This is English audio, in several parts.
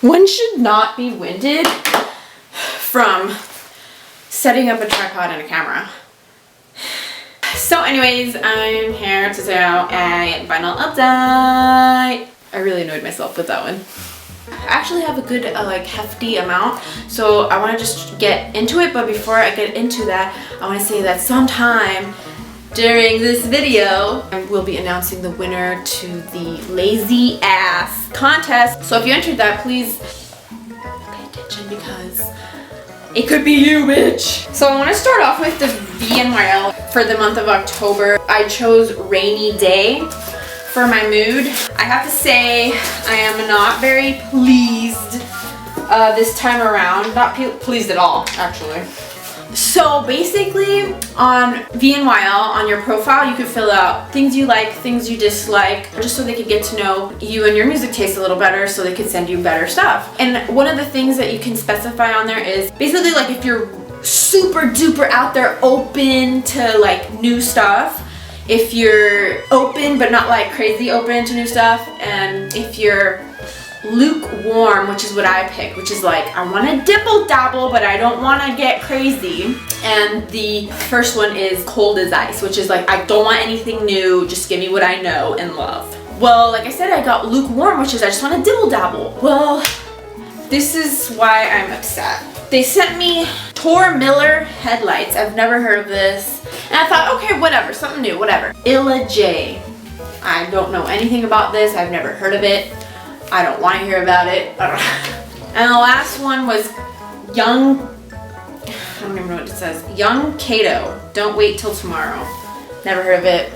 One should not be winded from setting up a tripod and a camera. So anyways, I'm here to do a final update. I really annoyed myself with that one. I actually have a good like hefty amount, so I want to just get into it. But before I get into that, I want to say that sometime during this video, I will be announcing the winner to the lazy ass contest. So if you entered that, please pay attention because it could be you, bitch. So I want to start off with the VNYL for the month of October. I chose Rainy Day for my mood. I have to say I am not very pleased this time around. Not pleased at all, actually. So basically on VNYL, on your profile, you could fill out things you like, things you dislike, just so they could get to know you and your music taste a little better, so they could send you better stuff. And one of the things that you can specify on there is basically like if you're super duper out there open to like new stuff, if you're open but not like crazy open to new stuff, and if you're lukewarm, which is what I picked, which is like I want to dibble dabble but I don't want to get crazy. And the first one is cold as ice, which is like I don't want anything new, just give me what I know and love. Well, like I said, I got lukewarm, which is I just want to dibble dabble. Well, this is why I'm upset. They sent me Tor Miller headlights. I've never heard of this, and I thought, okay, whatever, something new, whatever. Illa J. I don't know anything about this. I've never heard of it. I don't want to hear about it. And the last one was Young, I don't even know what it says. Young Kato. Don't wait till tomorrow. Never heard of it.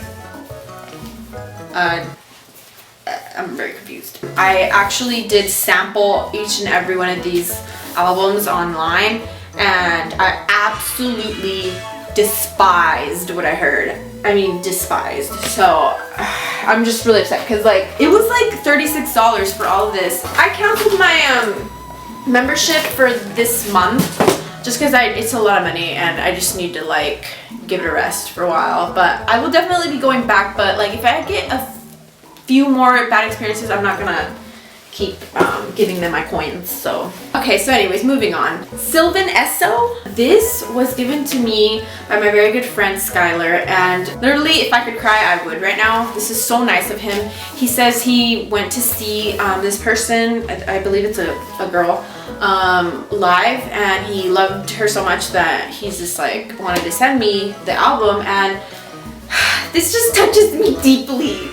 I'm very confused. I actually did sample each and every one of these albums online, and I absolutely despised what I heard. I mean, despised. So I'm just really upset because like it was like $36 for all of this. I canceled my membership for this month just because it's a lot of money and I just need to like give it a rest for a while. But I will definitely be going back. But like if I get a few more bad experiences, I'm not gonna keep giving them my coins. So okay, so anyways, moving on. Sylvan Esso. This was given to me by my very good friend Skylar, and literally if I could cry I would right now. This is so nice of him. He says he went to see this person, I believe it's a girl, live, and he loved her so much that he's just like wanted to send me the album, and this just touches me deeply.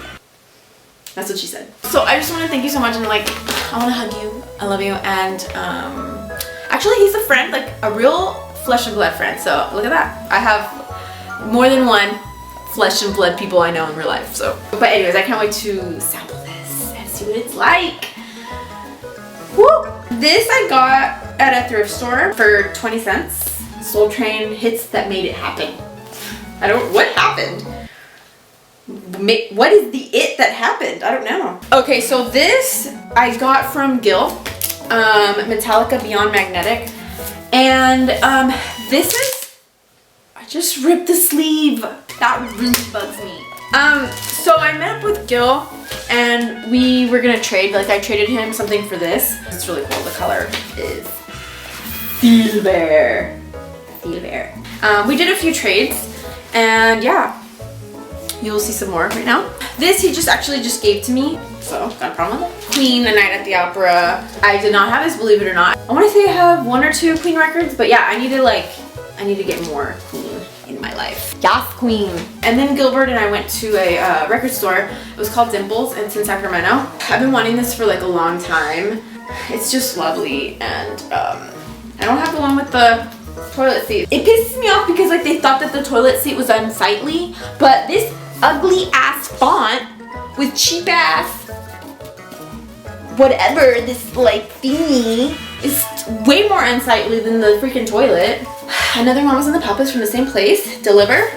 That's what she said. So I just want to thank you so much, and like I want to hug you. I love you. And actually he's a friend, like a real flesh and blood friend. So look at that. I have more than one flesh and blood people I know in real life. So, but anyways, I can't wait to sample this and see what it's like. Woo! This I got at a thrift store for 20 cents. Soul Train hits that made it happen. What happened? What is the it that happened? I don't know. Okay, so this I got from Gil, Metallica Beyond Magnetic, and this is, I just ripped the sleeve. That really bugs me. So I met up with Gil and we were gonna trade. Like I traded him something for this. It's really cool. The color is silver. We did a few trades, and yeah. You'll see some more right now. This he actually just gave to me, so got a problem with it. Queen, A Night at the Opera. I did not have this, believe it or not. I want to say I have 1 or 2 Queen records, but yeah, I need to get more Queen in my life. Yes, Queen. And then Gilbert and I went to a record store. It was called Dimples, and it's in Sacramento. I've been wanting this for like a long time. It's just lovely, and I don't have the one with the toilet seat. It pisses me off because like they thought that the toilet seat was unsightly, but this ugly ass font with cheap ass whatever this like thingy is way more unsightly than the freaking toilet. Another one was in the Papas from the same place, Deliver.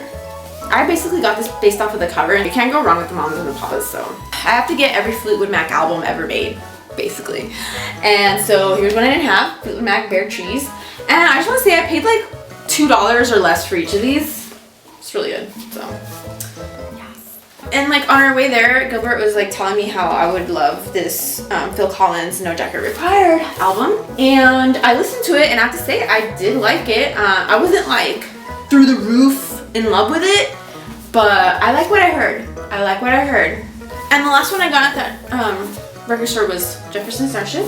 I basically got this based off of the cover, and you can't go wrong with the Mamas and the Papas, so I have to get every Fleetwood Mac album ever made, basically. And so here's what I didn't have: Fleetwood Mac, Bare Trees. And I just want to say I paid like $2 or less for each of these. It's really good, so yes. And like on our way there, Gilbert was like telling me how I would love this Phil Collins No Jacket Required album. And I listened to it and I have to say I did like it. I wasn't like through the roof in love with it, but I like what I heard. I like what I heard. And the last one I got at that record store was Jefferson Starship.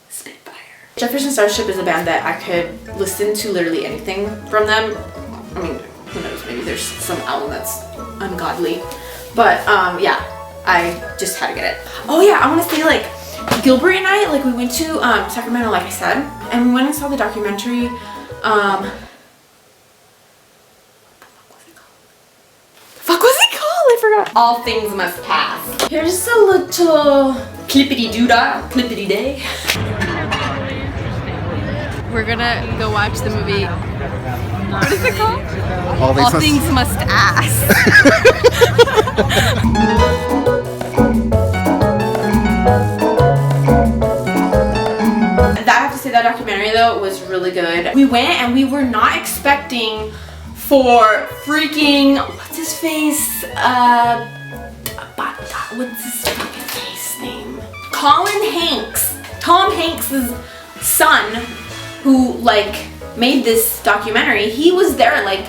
Spitfire. Jefferson Starship is a band that I could listen to literally anything from them. I mean, who knows, maybe there's some album that's ungodly. But yeah, I just had to get it. Oh yeah, I want to say like Gilbert and I, like we went to Sacramento, like I said, and we went and saw the documentary. Fuck was it called? I forgot. All Things Must Pass. Here's a little clippity-doo-dah, clippity-day. We're gonna go watch the movie. What is it called? All Things Must Ass. I have to say that documentary though was really good. We went and we were not expecting for freaking, what's his face? What's his fucking face name? Colin Hanks. Tom Hanks' son, who like made this documentary. He was there. Like,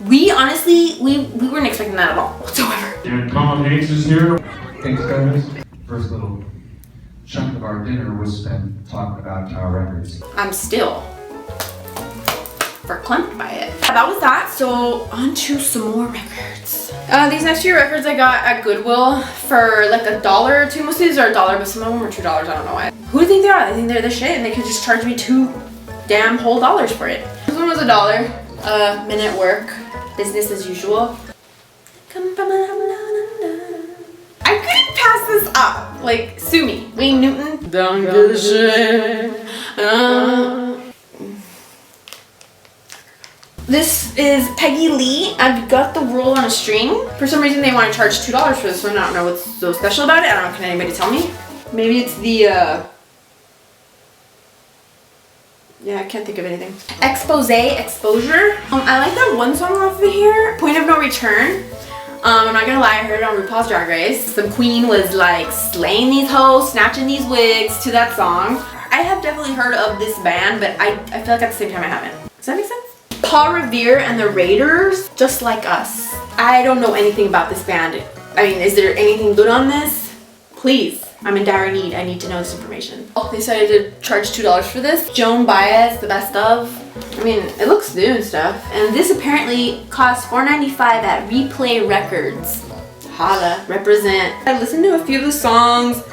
we honestly, we weren't expecting that at all whatsoever. And Colin Hanks is here. Thanks, guys. First little chunk of our dinner was spent talking about Tower Records. I'm still verklempt by it. That was that, so on to some more records. These next few records I got at Goodwill for like $1 or $2. Most of these are $1, but some of them were $2, I don't know why. Who do you think they are? They think they're the shit and they could just charge me $2 damn whole for it. This one was $1, Men at Work, business as usual. I couldn't pass this up. Like, sue me. Wayne Newton. Don't give a shit. This is Peggy Lee. I've got the Roll on a String. For some reason they want to charge $2 for this one. I don't know what's so special about it. I don't know, can anybody tell me? Maybe it's the yeah, I can't think of anything. Exposure. I like that one song off of here, Point of No Return. I'm not gonna lie, I heard it on RuPaul's Drag Race. The queen was like slaying these hoes, snatching these wigs to that song. I have definitely heard of this band, but I feel like at the same time I haven't. Does that make sense? Paul Revere and the Raiders, Just Like Us. I don't know anything about this band. I mean, is there anything good on this? Please, I'm in dire need. I need to know this information. Oh, they decided to charge $2 for this. Joan Baez, The Best Of. I mean, it looks new and stuff. And this apparently costs $4.95 at Replay Records. Holla, represent. I listened to a few of the songs.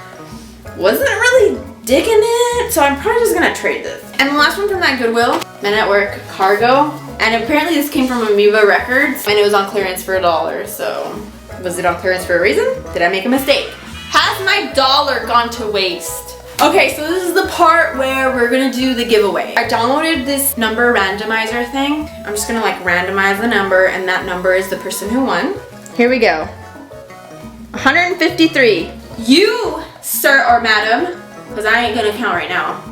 Wasn't really digging it, so I'm probably just gonna trade this. And the last one from that Goodwill, Men at Work, Cargo. And apparently this came from Amoeba Records, and it was on clearance for $1, so was it on clearance for a reason? Did I make a mistake? Has my dollar gone to waste? Okay, so this is the part where we're gonna do the giveaway. I downloaded this number randomizer thing. I'm just gonna like randomize the number, and that number is the person who won. Here we go. 153. You, sir or madam, because I ain't gonna count right now.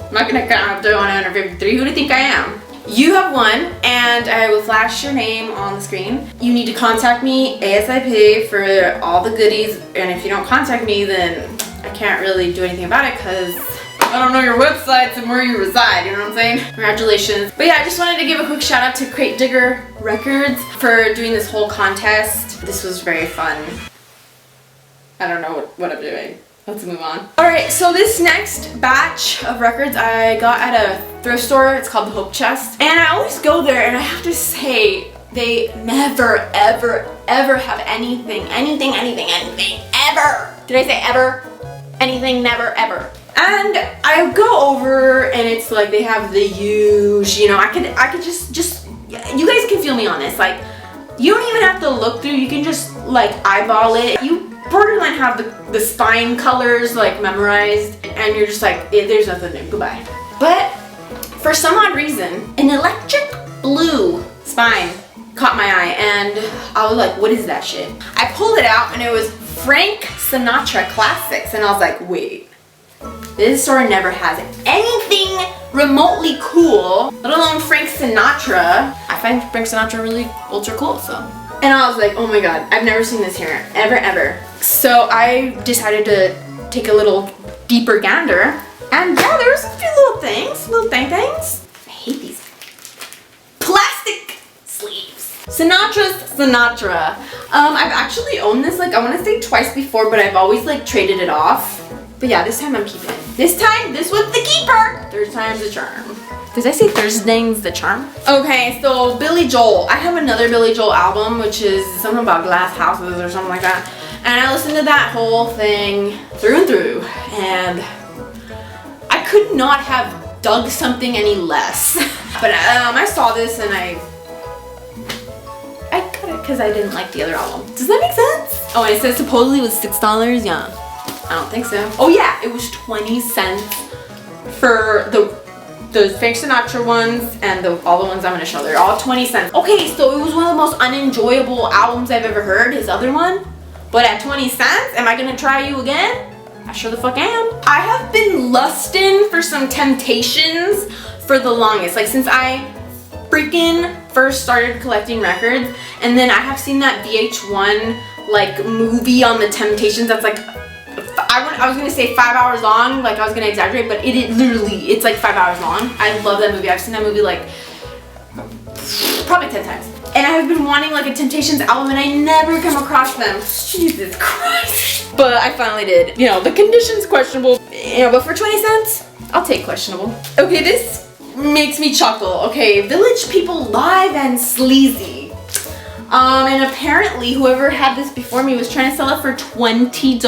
I'm not gonna count up to 153. Who do you think I am? You have won, and I will flash your name on the screen. You need to contact me ASAP for all the goodies, and if you don't contact me, then I can't really do anything about it because I don't know your websites and where you reside, you know what I'm saying? Congratulations. But yeah, I just wanted to give a quick shout out to Crate Digger Records for doing this whole contest. This was very fun. I don't know what I'm doing. Let's move on. Alright, so this next batch of records I got at a thrift store. It's called the Hope Chest. And I always go there and I have to say, they never, ever, ever have anything, ever. Did I say ever? Anything, never, ever. And I go over and it's like they have the huge, you know, I could just, you guys can feel me on this. Like, you don't even have to look through, you can just like eyeball it. You borderline have the spine colors like memorized and you're just like, there's nothing new, goodbye. But for some odd reason, an electric blue spine caught my eye and I was like, what is that shit? I pulled it out and it was Frank Sinatra Classics and I was like, wait, this store never has anything remotely cool, let alone Frank Sinatra. I find Frank Sinatra really ultra cool, so. And I was like, oh my god, I've never seen this hair, ever. So I decided to take a little deeper gander, and yeah, there's a few little things, things. I hate these plastic sleeves. Sinatra. I've actually owned this, like, I want to say twice before, but I've always, like, traded it off. But yeah, this time I'm keeping it. This time, this was the keeper. Third time's the charm. Did I say Thursday's the charm? Okay, so Billy Joel. I have another Billy Joel album, which is something about glass houses or something like that. And I listened to that whole thing through and through. And I could not have dug something any less. But I saw this and I got it because I didn't like the other album. Does that make sense? Oh, and it says supposedly it was $6. Yeah. I don't think so. Oh yeah, it was 20 cents for the Frank Sinatra ones and all the ones I'm gonna show. They're all 20 cents. Okay, so it was one of the most unenjoyable albums I've ever heard, his other one. But at 20 cents, am I gonna try you again? I sure the fuck am. I have been lusting for some Temptations for the longest. Like since I freaking first started collecting records. And then I have seen that VH1 like movie on the Temptations that's like, I was gonna say 5 hours long, like I was gonna exaggerate, but it literally, it's like 5 hours long. I love that movie. I've seen that movie like probably 10 times. And I have been wanting like a Temptations album and I never come across them. Jesus Christ. But I finally did. You know, the condition's questionable, you know, but for 20 cents, I'll take questionable. Okay, this makes me chuckle. Okay, Village People Live and Sleazy. And apparently whoever had this before me was trying to sell it for $20.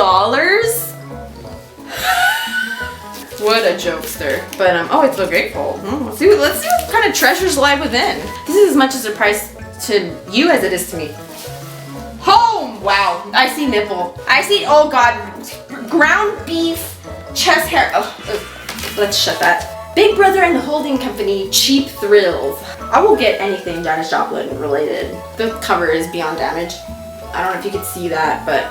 What a jokester. But oh, it's so grateful. Let's see what kind of treasures lie within. This is as much a surprise to you as it is to me. Oh wow, I see nipple. I see, oh god, ground beef, chest hair. Oh, let's shut that. Big Brother and the Holding Company, Cheap Thrills. I will get anything Janis Joplin related. The cover is beyond damage. I don't know if you could see that, but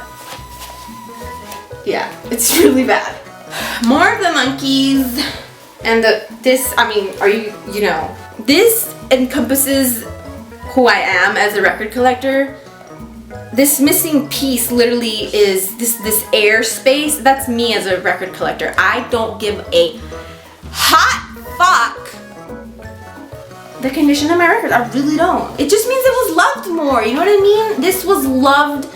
yeah, it's really bad. More of the monkeys and this, I mean, you know, this encompasses who I am as a record collector. This missing piece literally is this airspace. That's me as a record collector. I don't give a hot fuck the condition of my record. I really don't. It just means it was loved more. You know what I mean? This was loved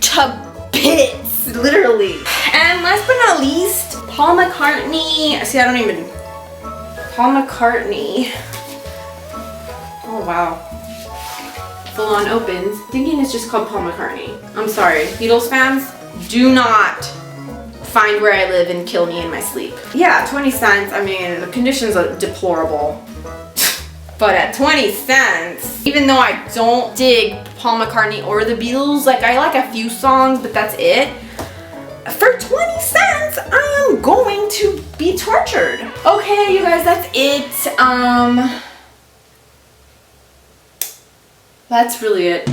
to bits, literally. And last but not least, Paul McCartney. See, I don't even. Paul McCartney. Oh wow. Full on opens. Thinking it's just called Paul McCartney. I'm sorry, Beatles fans, do not find where I live and kill me in my sleep. Yeah, 20 cents. I mean, the conditions are deplorable. But at 20 cents, even though I don't dig Paul McCartney or the Beatles, like I like a few songs, but that's it. For 20 cents, I am going to be tortured. Okay, you guys, that's it. That's really it.